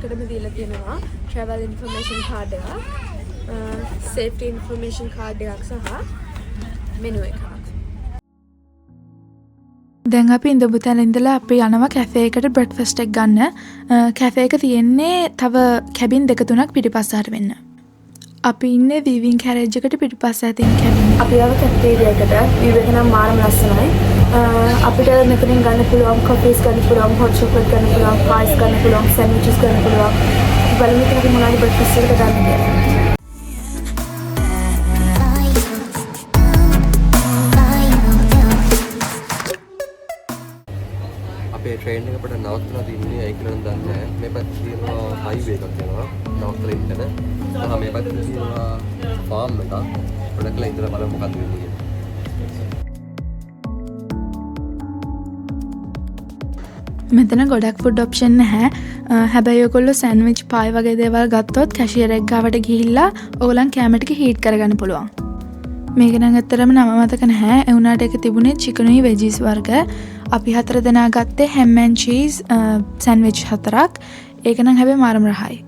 එකටම දීලා තියෙනවා travel information card එක, safety information card එකක් සහ menu එකක්. දැන් අපි ඉඳපු තැන ඉඳලා අපි යනවා කැෆේ එකට බ්‍රෙක්ෆාස්ට් එක ගන්න. කැෆේ එක තියෙන්නේ තව කැබින් දෙක තුනක් පිටිපස්සට වෙන්න. අපි ඉන්නේ වීවිං කැරේජ් එකට පිටිපස්සට තියෙන කැබින්. අපි ආව කැෆේරියා එකට. view එක නම් මාරම ලස්සනයි. අපිට මෙතනින් ගන්න පුළුවන් coffees ගන්න පුළුවන්, hot chocolate ගන්න පුළුවන්, pies ගන්න පුළුවන්, sandwiches ගන්න පුළුවන්. බලමු ඉතින් අපි මොනවද බ්‍රෙක්ෆාස්ට් එකට ගන්න කියලා. අපේ ට්‍රේන් එක අපිට නවත්තලා තින්නේ ඇයි කියලා නම් දන්නේ නැහැ. මේ පැත්තේ තියෙනවා හයිවේ එකක් යනවා. නවත්තලා ඉන්න. මේ පැත්තේ තියෙනවා ෆාම් එකක්. අපිට කියලා ඉඳලා බලමු මොකක්ද වෙන්නේ කියලා. මෙතන ගොඩක් ෆුඩ් ඔප්ෂන් නැහැ. හැබැයි ඔයගොල්ලෝ සෑන්ඩ්විච් පායි වගේ දේවල් ගත්තොත් කැෂියර් එක ගාවට ගිහිල්ලා ඕගොල්ලන් කැම ටික හීට් කරගන්න පුළුවන්. මේක නම් ඇත්තටම නම මතක නැහැ. ඒ වුණාට ඒක තිබුණේ චිකනුයි වෙජිස් වර්ග. අපි 4 දෙනා ගත්තේ හැම් ඇන්ඩ් චීස් සෑන්ඩ්විච් 4ක්. ඒක නම් හැබැයි මාරම රහයි.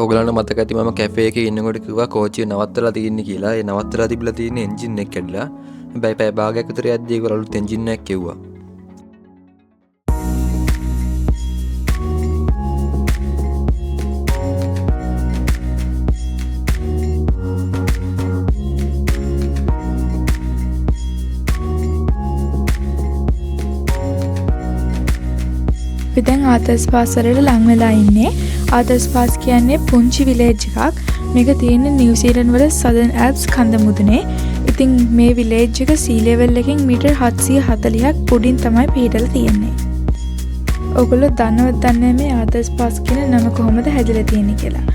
ඕගලන්ට මතක ඇති මම කැෆේ එකේ ඉන්නකොට කිව්වා කෝච්චිය නවත්තලා තියෙන්නේ කියලා. ඒ නවත්තලා තිබිලා තියෙන එන්ජින් එක කැඩලා. හැබැයි පැය භාගයක් විතර යද්දී ඒගොල්ලෝ අලුත් එන්ජින් එකක් කිව්වා. අපි දැන් ආතර්ස් පාස් වලට ලං වෙලා ඉන්නේ. ආතර්ස් පාස් කියන්නේ පුංචි විලේජ් එකක්. මේක තියෙන්නේ නිව්සීලන්ත වල සදර්න් ඇල්ප්ස් කන්ද මුදුනේ. ඉතින් මේ විලේජ් එක සී ලෙවල් එකෙන් මීටර් 740ක් උඩින් තමයි පිහිටලා තියෙන්නේ. ඔයගොල්ලෝ දන්නවද දන්නේ මේ ආතර්ස් පාස් කියන නම කොහොමද හැදිලා තියෙන්නේ කියලා?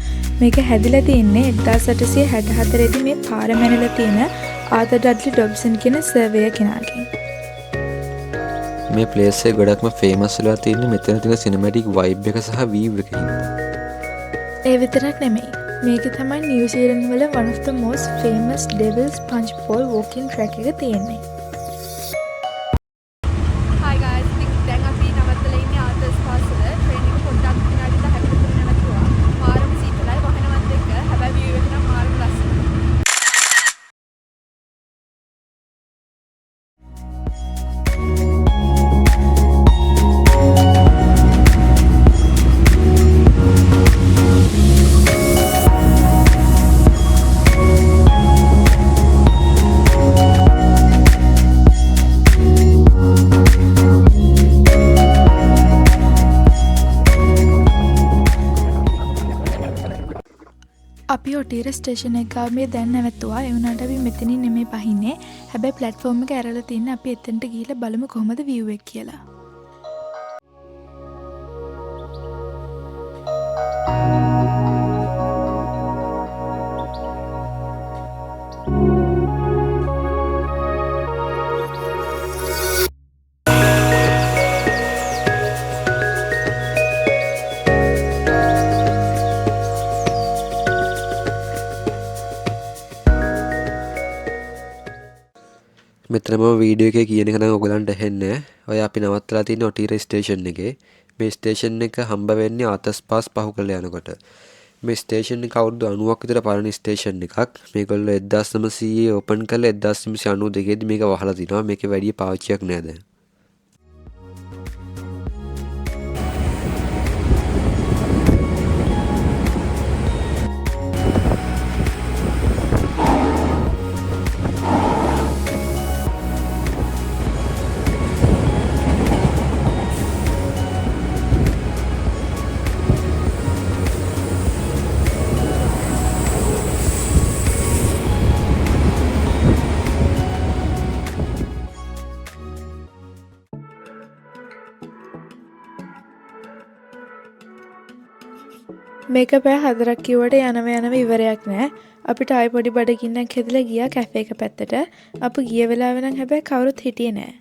මේක හැදිලා තියෙන්නේ 1864 දී මේ පාර මැනලා තියෙන ආතර් ඩඩ්ලි ඩොබ්සන් කියන සර්වේයර් කෙනාගෙන්. මේ ප්ලේස් එක ගොඩක්ම ෆේමස් වෙලා තියෙන්නේ මෙතන තියෙන සිනමැටික් වයිබ් එක සහ වීව් එක හින්දා. ඒ විතරක් නෙමෙයි. මේක තමයි නිව්සීලන්ත වල one of the most famous Devil's Punch Bowl walking track එක තියෙන්නේ. Hi guys, දැන් අපි නවත්තලා ඉන්නේ ආතර්ස් පාස් වල. ට්‍රේන් එක පොඩ්ඩක් විනාඩි 10කට විතර නවතුවා. මාරම සීතලයි වහනවත් එක්ක. හැබැයි view එක නම් මාරම ලස්සනයි. අපි ඔටීර ස්ටේෂන් එක ගාවේ දැන් නැවතුවා. ඒ වුණාට අපි මෙතනින් නෙමෙයි පහින්නේ. හැබැයි ප්ලැට්ෆෝම් එක ඇරලා තින්නේ අපි එතනට ගිහිල්ලා බලමු කොහමද view එක කියලා. මෙතන මම වීඩියෝ එකේ කියන එක නම් ඔයගලන්ට ඇහෙන්නේ. ඔය අපි නවත්තලා තියෙන ඔටීර ස්ටේෂන් එකේ. මේ ස්ටේෂන් එක හම්බ වෙන්නේ ආතර්ස් පාස් පහු කරලා යනකොට. මේ ස්ටේෂන් එක අවුරුදු 90ක් විතර පරණ ස්ටේෂන් එකක්. මේගොල්ලෝ 1900 ඕපන් කළා 1992 දී මේක වහලා තිනවා. මේකේ වැඩි පාවිච්චියක් නෑ දැන්. මේක පැය 4ක් කිව්වට යනව ඉවරයක් නෑ. අපිට ආයෙ පොඩි බඩගින්නක් හැදලා ගියා කැෆේ එක පැත්තට. අපි ගිය වෙලාවෙ නම් හැබැයි කවුරුත් හිටියේ නෑ.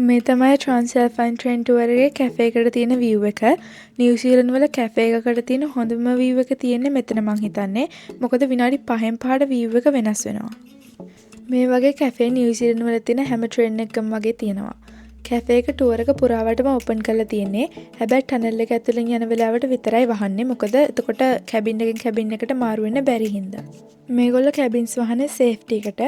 මේ තමයි Transalpine Train Tour එකේ කැෆේ එකට තියෙන view එක. නිව්සීලන්ත වල කැෆේ එකකට තියෙන හොඳම view එක තියෙන්නේ මෙතන මං හිතන්නේ. මොකද විනාඩි 5න් පහට view එක වෙනස් වෙනවා. මේ වගේ කැෆේ නිව්සීලන්ත වල තියෙන හැම ට්‍රේන් එකකම වගේ තියෙනවා. කැෆේ එක ටුවර් එක පුරාවටම ඕපන් කරලා තියෙන්නේ. හැබැයි ටනල් එක ඇතුලෙන් යන වෙලාවට විතරයි වහන්නේ. මොකද එතකොට කැබින් එකෙන් කැබින් එකට මාරු වෙන්න බැරි හින්දා. මේගොල්ලෝ කැබින්ස් වහන්නේ සේෆ්ටි එකට,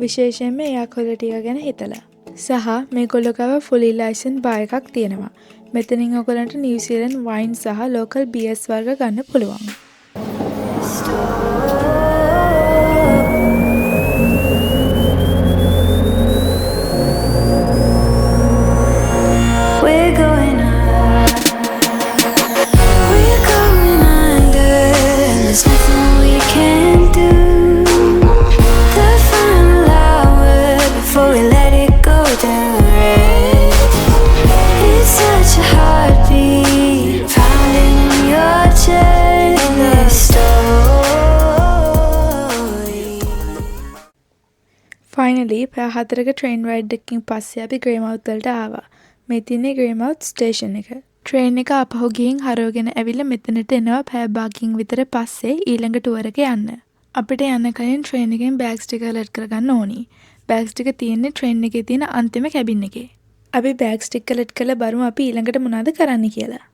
විශේෂයෙන්ම එයා ක්වොලිටි එක ගැන හිතලා. සහ මේගොල්ලෝ ගාව ෆුලි ලයිසන්ස් බාර් එකක් තියෙනවා. මෙතනින් ඔයගලන්ට නිව්සීලන්ත වයින් සහ ලෝකල් බීර්ස් වර්ග ගන්න පුළුවන්. ෆයිනලි පැය 4ක ට්‍රේන් රයිඩ් එකකින් පස්සේ අපි ග්‍රේමවුත් වලට ආවා. මේ තින්නේ ග්‍රේමවුත් ස්ටේෂන් එක. ට්‍රේන් එක අපහු ගිහින් හරවගෙන ඇවිල්ලා මෙතනට එනවා පැය භාගකින් විතර පස්සේ ඊළඟ ටුවර් එක යන්න. අපිට යන්න කලින් ට්‍රේන් එකෙන් බෑග්ස් ටික කලෙක්ට් කරගන්න ඕනි. බෑග්ස් ටික තියෙන්නේ ට්‍රේන් එකේ තියෙන අන්තිම කැබින් එකේ. අපි බෑග්ස් ටික කලෙක්ට් කරලා බලමු අපි ඊළඟට මොනවද කරන්න කියලා.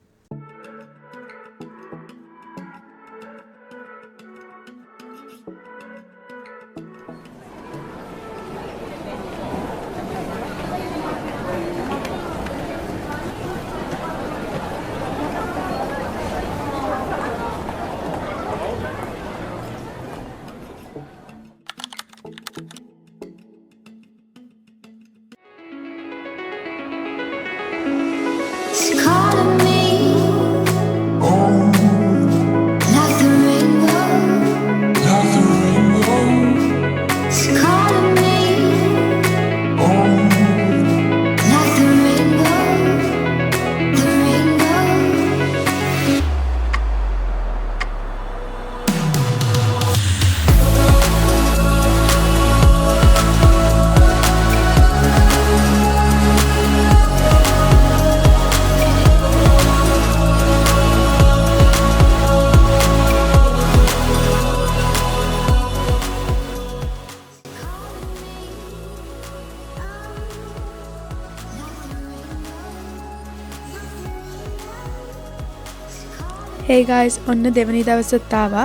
Hey guys, ඔන්න දෙවනි දවසත් ආවා.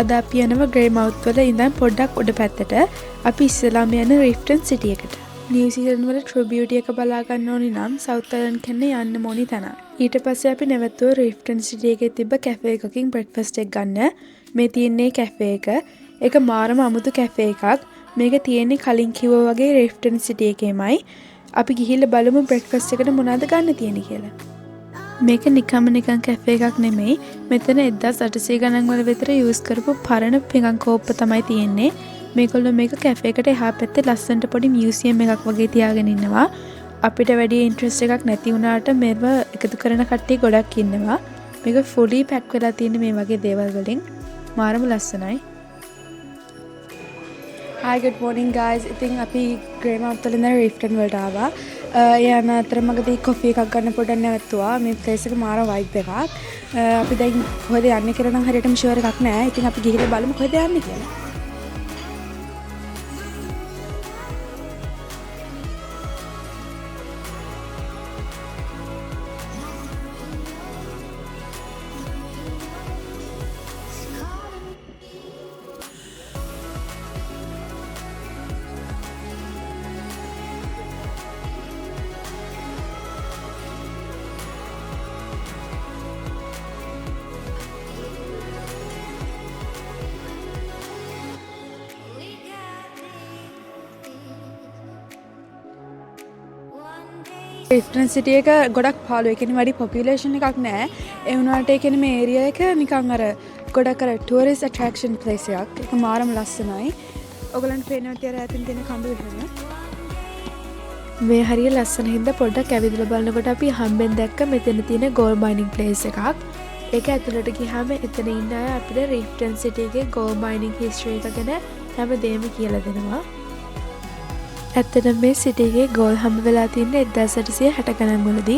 අද අපි යනවා ග්‍රේමවුත් වල ඉඳන් පොඩ්ඩක් උඩ පැත්තට. අපි ඉස්සෙල්ලාම යන රිෆ්ටන් සිටි එකට. නිව්සීලන්ත වල ට්‍රූ බියුටි එක බලා ගන්න ඕනි නම් සවුත් අයිලන්ඩ් කන්නේ යන්න ඕනි තැන. ඊට පස්සේ අපි නැවතුව රිෆ්ටන් සිටි එකේ තිබ්බ කැෆේ එකකින් බ්‍රෙක්ෆාස්ට් එක ගන්න. මේ තියෙන්නේ කැෆේ එක. ඒක මාරම අමුතු කැෆේ එකක්. මේක තියෙන්නේ කලින් කිව්වා වගේ රිෆ්ටන් සිටි එකේමයි. අපි ගිහිල්ලා බලමු බ්‍රෙක්ෆාස්ට් එකට මොනවද ගන්න තියෙන්නේ කියලා. මේක නිකම්ම නිකන් කැෆේ එකක් නෙමෙයි. මෙතන 1800 ගණන් වල විතර යූස් කරපු පරණ පිඟන් කෝප්ප තමයි තියෙන්නේ. මේගොල්ලෝ මේක කැෆේ එකට එහා පැත්තේ ලස්සනට පොඩි මියුසියම් එකක් වගේ තියාගෙන ඉන්නවා. අපිට වැඩි ඉන්ට්‍රස්ට් එකක් නැති වුණාට මේව එකතු කරන කට්ටිය ගොඩක් ඉන්නවා. මේක ෆුලි පැක් වෙලා තියෙන මේ වගේ දේවල් වලින් මාරම ලස්සනයි. Hi, good morning guys. ඉතින් අපි ග්‍රේමවුත් වල ඉඳන් රිෆ්ටන් වලට ආවා. යන අතරමඟදී කොෆි එකක් ගන්න පොඩ්ඩක් නැවතුවා. මේ ප්ලේස් එක මාර වයිබ් එකක්. අපි දැන් කොහෙද යන්නේ කියලා නම් හරියටම ෂුවර් එකක් නැහැ. ඉතින් අපි ගිහිල්ලා බලමු කොහෙද යන්නේ කියලා. රිෆ්ටන් සිටි එක ගොඩක් පාළුයි. ඒ කියන්නේ වැඩි පොපියුලේෂන් එකක් නැහැ. ඒ වුණාට ඒ කියන්නේ මේ ඒරියා එක නිකන් අර ගොඩක් අර ටුවරිස්ට් ඇට්‍රැක්ෂන් ප්ලේස් එකක්. ඒක මාරම ලස්සනයි. ඔයගලන්ට පේනවා තියර ඇතින් තියෙන කඳු විහිරන. මේ හරිය ලස්සන හින්දා පොඩ්ඩක් ඇවිදලා බලනකොට අපි හම්බෙන් දැක්ක මෙතන තියෙන ගෝල්ඩ් මයිනින් ප්ලේස් එකක්. ඒක ඇතුළට ගියාම එතන ඉන්න අය අපිට රිෆ්ටන් සිටි එකේ ගෝල්ඩ් මයිනින් හිස්ටරි එක ගැන හැමදේම කියලා දෙනවා. ඇත්තටම මේ සිටි එකේ ගෝල් හම්බ වෙලා තියෙන්නේ 1860 ගණන් වලදී.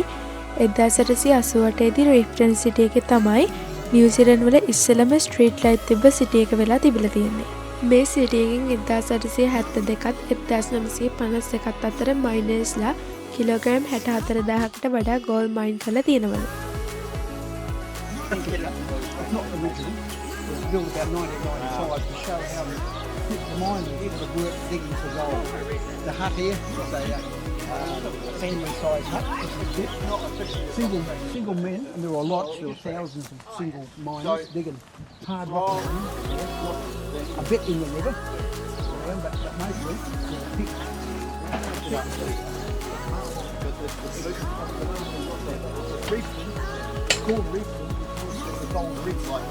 1888 දී රිෆ්ටන් සිටි එකේ තමයි නිව්සීලන්ත වල ඉස්සෙල්ලම ස්ට්‍රීට් ලයිට් තිබ්බ සිටි එක වෙලා තිබිලා තියෙන්නේ. මේ සිටි එකෙන් 1872ත් 1951ත් අතර මයිනර්ස්ලා කිලෝග්‍රෑම් 64,000කට වඩා ගෝල් මයින් කරලා තියෙනවලු. Not original. It was built about 1995 to show how the miners would have worked digging for gold. The hut here was a family-sized hut, just a bit. Single men, and there were lots, there were thousands of single miners digging hard rock, a bit in the river, but mostly picked. It's called reefing. The gold reef like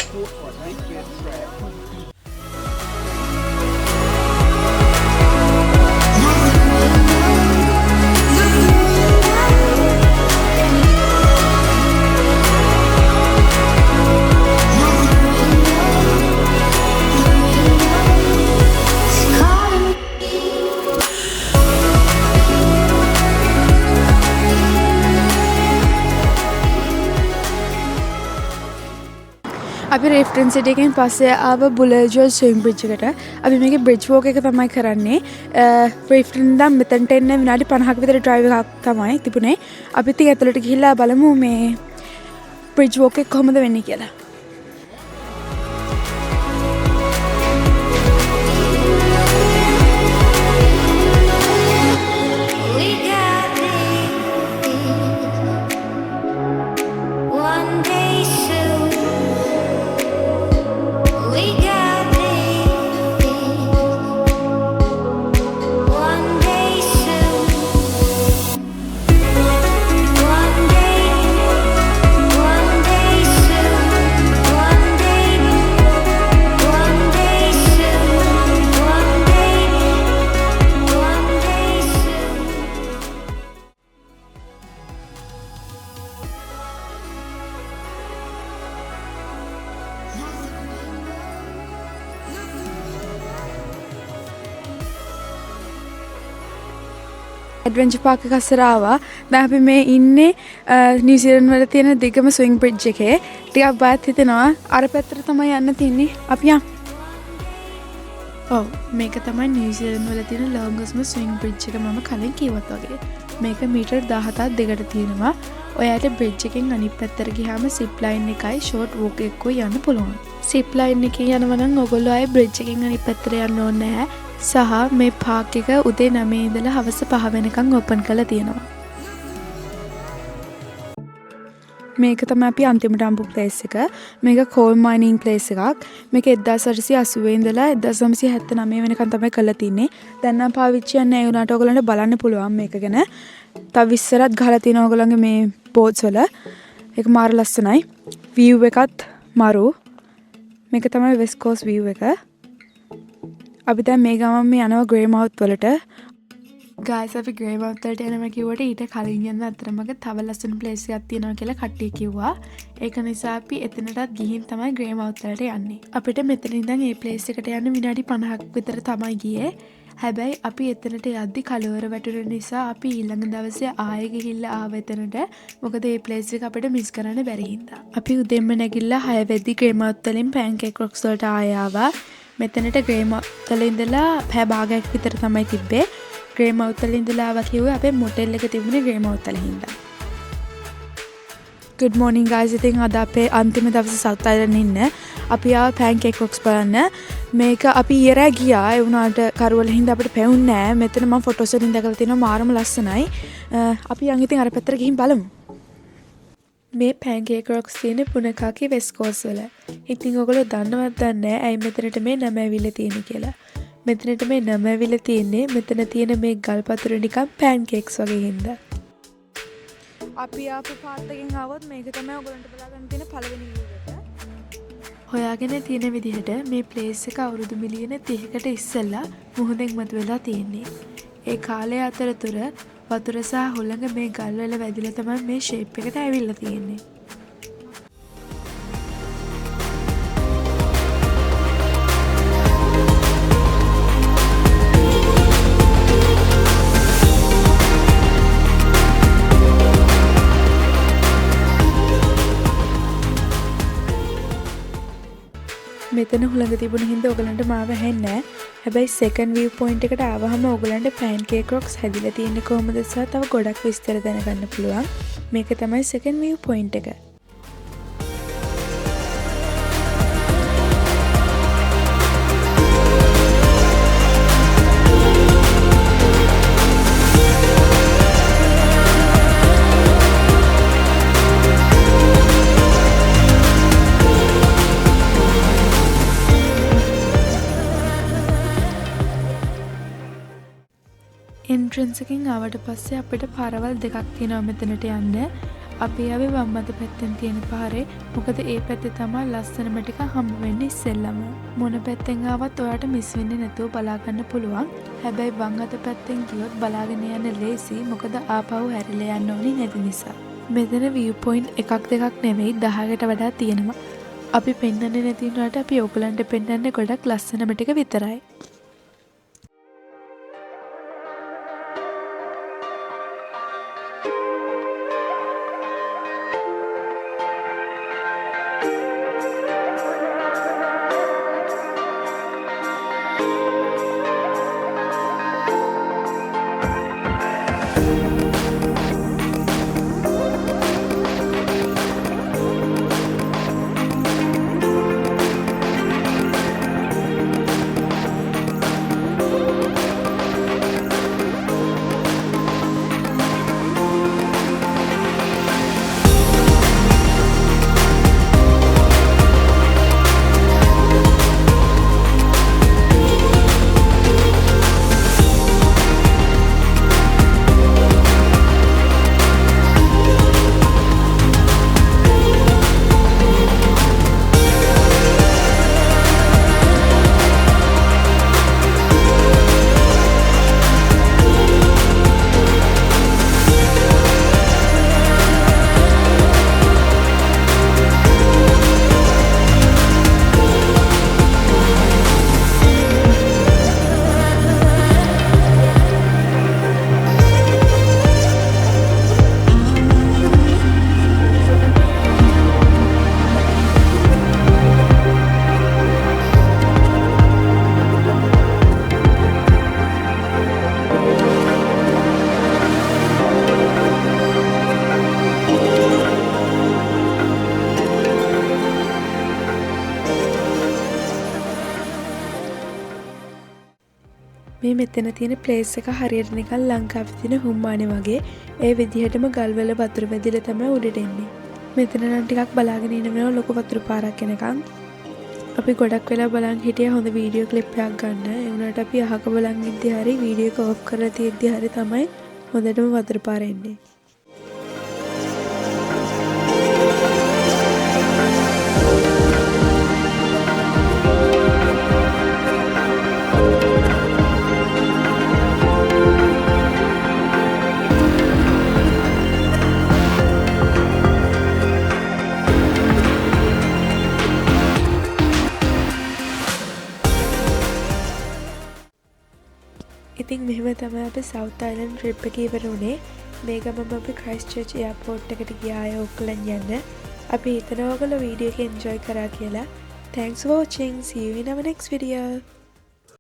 sports like that. අපි reference එකෙන් පස්සේ ආව බුලර්ජෝ swim bridge එකට. අපි මේකේ bridge walk එක තමයි කරන්නේ. රෙෆරන්ස් ඉඳන් මෙතනට එන්න විනාඩි 50ක විතර ඩ්‍රයිව් එකක් තමයි තිබුණේ. අපි ඉතින් ඇතුළට ගිහිල්ලා බලමු මේ බ්‍රිජ් වෝක් එක කොහොමද වෙන්නේ කියලා. ඇඩ්වෙන්චර් පාක් එක අස්සර ආවා. දැන් අපි මේ ඉන්නේ නිව්සීලන්ත වල තියෙන දිගම ස්විං බ්‍රිජ් එකේ. ටිකක් බයත් හිතෙනවා. අර පැත්තට තමයි යන්න තියෙන්නේ. අපි යමු. ඔව් මේක තමයි නිව්සීලන්ත වල තියෙන ලොංගස්ම ස්විං බ්‍රිජ් එක මම කලින් කිව්වත් වගේ. මේක මීටර් 17ක් දෙකට තියෙනවා. ඔයාට බ්‍රිජ් එකෙන් අනිත් පැත්තට ගියාම සිප් ලයින් එකයි ෂෝට් වෝක් එකකුයි යන්න පුළුවන්. සිප් ලයින් එකෙන් යනවා නම් ඔයගොල්ලෝ ආයේ බ්‍රිජ් එකෙන් අනිත් පැත්තට යන්න ඕනේ නැහැ. සහ මේ පාක් එක උදේ 9 ඉඳලා හවස 5 වෙනකන් ඕපන් කරලා තියෙනවා. මේක තමයි අපි අන්තිමට අම්පු ප්ලේස් එක. මේක කෝල් මයිනින් ප්ලේස් එකක්. මේක 1880 ඉඳලා 1979 වෙනකන් තමයි කරලා තින්නේ. දැන් නම් පාවිච්චි යන්නේ ඒ උනාට ඔයගලන්ට බලන්න පුළුවන් මේක ගැන. තව ඉස්සරත් ගහලා තියෙනවා ඔයගලන්ගේ මේ බෝඩ්ස් වල. ඒක මාර ලස්සනයි. view එකත් මාරු. මේක තමයි වෙස්ට් කෝස්ට් view එක. අපි දැන් මේ ගමන් මේ යනවා ග්‍රේ මවුත් වලට. ගයිස් අපි ග්‍රේ මවුත් වලට යනවා කිව්වට ඊට කලින් යන අතරමඟ තව ලස්සන ප්ලේස් එකක් තියෙනවා කියලා කට්ටිය කිව්වා. ඒක නිසා අපි එතනටත් ගිහින් තමයි ග්‍රේ මවුත් වලට යන්නේ. අපිට මෙතන ඉඳන් මේ ප්ලේස් එකට යන්න විනාඩි 50ක් විතර තමයි ගියේ. හැබැයි අපි එතනට යද්දි කලවර වැටුන නිසා අපි ඊළඟ දවසේ ආයෙ ගිහිල්ලා ආව එතනට. මොකද මේ ප්ලේස් එක අපිට මිස් කරන්න බැරි හින්දා. අපි උදෙන්ම නැගිටලා 6 වෙද්දි ග්‍රේ මවුත් වලින් පැන්කේක් රොක්ස් වලට ආයෙ ආවා. මෙතනට ග්‍රේ මවුත් වල ඉඳලා පැය භාගයක් විතර තමයි තිබ්බේ. ග්‍රේ මවුත් වල ඉඳලා ආවා කිව්වේ අපේ මොටෙල් එක තිබුණේ ග්‍රේ මවුත් වල හින්දා. Good morning guys. ඉතින් අද අපේ අන්තිම දවසේ සවුත් අයිලන්ඩ් ඉන්න. අපි ආව පැන්කේක් රොක්ස් බලන්න. මේක අපි ඊයරා ගියා. ඒ වුණාට කරවල හින්දා අපිට පැවුන්නේ නැහැ. මෙතන මම ෆොටෝස් වලින් දැකලා තියෙනවා මාරම ලස්සනයි. අපි යන් ඉතින් අර පැත්තට ගිහින් බලමු. මේ පැන්කේක් රොක්ස් තියෙන්නේ පුනකාකි වෙස්ට් කෝස්ට් වල. ඉතින් ඔයගොල්ලෝ දන්නවද නැහැ ඇයි මෙතනට මේ නම ඇවිල්ලා තියෙන්නේ කියලා. මෙතනට මේ නම ඇවිල්ලා තියෙන්නේ මෙතන තියෙන මේ ගල් පතුරු නිකන් පැන්කේක්ස් වගේ හින්දා. අපි ආපු පාත් එකෙන් ආවොත් මේක තමයි ඔයගොල්ලන්ට බලා ගන්න තියෙන පළවෙනි view එක. හොයාගෙන තියෙන විදිහට මේ ප්ලේස් එක අවුරුදු මිලියන 30කට ඉස්සෙල්ලා මුහුදෙන් මතුවලා තියෙන්නේ. ඒ කාලය අතරතුර වතුර සහ හුළඟ මේ ගල් වල වැදිලා තමයි මේ ෂේප් එකට ඇවිල්ලා තියෙන්නේ. මෙතන හුළඟ තිබුණ හින්දා ඔයගලන්ට මාව ඇහෙන්නේ නැහැ. හැබැයි second view point එකට ආවහම ඔයගලන්ට pancake rocks හැදිලා තියෙන්නේ කොහොමද සහ තව ගොඩක් විස්තර දැනගන්න පුළුවන්. මේක තමයි second view point එක. එන්ට්‍රන්ස් එකෙන් ආවට පස්සේ අපිට පාරවල් දෙකක් තියෙනවා මෙතනට යන්න. අපි ආවේ වම් අත පැත්තෙන් තියෙන පාරේ. මොකද ඒ පැත්තේ තමයි ලස්සනම ටික හම්බ වෙන්නේ ඉස්සෙල්ලම. මොන පැත්තෙන් ආවත් ඔයාට මිස් වෙන්නේ නැතුව බලා ගන්න පුළුවන්. හැබැයි වම් අත පැත්තෙන් ගියොත් බලාගෙන යන්න ලේසි. මොකද ආපහු හැරිලා යන්න ඕනි නැති නිසා. මෙතන view point එකක් දෙකක් නෙවෙයි 10කට වඩා තියෙනවා. අපි පෙන්වන්නේ නැති වුණාට අපි ඔයගලන්ට පෙන්වන්නේ ගොඩක් ලස්සනම ටික විතරයි. මේ මෙතන තියෙන ප්ලේස් එක හරියට නිකන් ලංකාවේ තියෙන හුම්මානේ වගේ ඒ විදිහටම ගල්වල වතුර වැදිලා තමයි උඩට එන්නේ. මෙතන නම් ටිකක් බලාගෙන ඉන්න වෙනවා ලොකු වතුර පාරක් එනකන්. අපි ගොඩක් වෙලා බලන් හිටියා හොඳ වීඩියෝ ක්ලිප් එකක් ගන්න. ඒ වුණාට අපි අහක බලන් ඉද්දි හරි වීඩියෝ එක ඔෆ් කරලා තියෙද්දි හරි තමයි හොඳටම වතුර පාර එන්නේ. ඉතින් මෙහෙම තමයි අපි සවුත් අයිලන්ඩ් ට්‍රිප් එක ඉවර වුණේ. මේ ගමම අපි ක්‍රයිස්ට්චර්ච් එයාපෝට් එකට ගියා අය ඔක්කොලන් යන්න. අපි හිතනවා ඔයගොල්ලෝ වීඩියෝ එක එන්ජොයි කරා කියලා. Thanks for watching. See you in our next video.